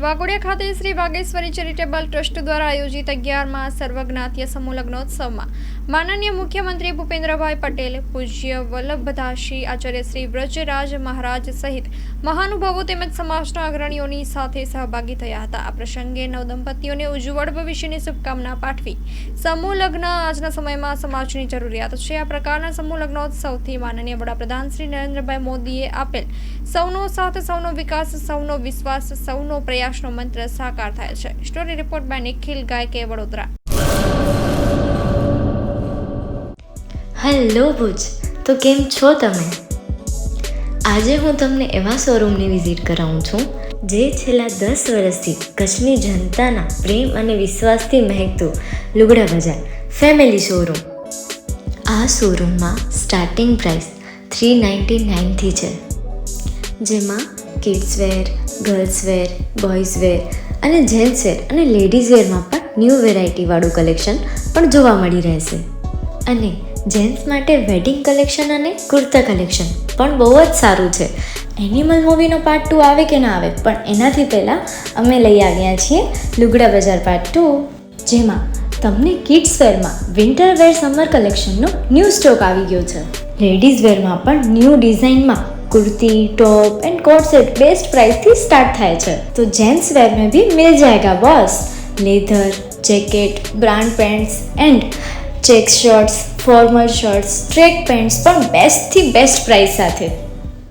વાઘોડિયા ખાતે Shri Vagheshwari charitable trust દ્વારા આયોજિત 11મા સર્વજ્ઞાતીય સમૂહ લગ્નોત્સવમાં માનનીય મુખ્યમંત્રી ભૂપેન્દ્રભાઈ પટેલ, પૂજ્ય વલ્લભદાસજી આચાર્ય શ્રી વ્રજરાજ મહારાજ સહિત મહાનુભાવો તેમજ સમાજના અગ્રણીઓની સાથે સહભાગી થયા હતા. આ પ્રસંગે નવદંપતીઓને ઉજ્જવળ ભવિષ્યની શુભકામના પાઠવી સમૂહ લગ્ન આજના સમયમાં સમાજની જરૂરિયાત છે. આ પ્રકારના સમૂહ લગ્નોત્સવથી માનનીય વડાપ્રધાન શ્રી નરેન્દ્રભાઈ મોદીએ આપેલ સૌનો સાથ, સૌનો વિકાસ, સૌનો વિશ્વાસ, સૌનો પ્રયાસનો મંત્ર સાકાર થાય છે. Story report by Nikhil Gayke, Vadodara. Hello Bhuj, તો કેમ છો તમે? આજે હું તમને એવા શોરૂમની વિઝિટ કરાવું છું જે છેલ્લા 10 વર્ષથી કચ્છની જનતાના પ્રેમ અને વિશ્વાસથી મહેકતું લુગડા બજાર ફેમિલી શોરૂમ. આ શોરૂમમાં સ્ટાર્ટિંગ પ્રાઇસ 399થી છે, જેમાં kids wear, girls wear, boys wear અને જેન્ટ્સ વેર અને લેડીઝ વેરમાં પણ ન્યૂ વેરાયટીવાળું કલેક્શન પણ જોવા મળી રહેશે. અને જેન્ટ્સ માટે વેડિંગ કલેક્શન અને કુર્તા કલેક્શન પણ બહુ જ સારું છે. એનિમલ મૂવીનો પાર્ટ 2 આવે કે ના આવે, પણ એનાથી પહેલાં અમે લઈ આવ્યા છીએ લુગડા બજાર પાર્ટ 2, જેમાં તમને કિડ્સ વેરમાં વિન્ટર વેર સમર કલેક્શનનો ન્યૂ સ્ટોક આવી ગયો છે. લેડીઝ વેરમાં પણ ન્યૂ ડિઝાઇનમાં kurti, top and coat set best price थी स्टार्ट થાય છે. तो जेंट्स वेयर में भी मिल जाएगा boss. Leather, jacket, brand pants and check shirts, formal shirts, track pants પણ બેસ્ટથી બેસ્ટ પ્રાઇસ સાથે.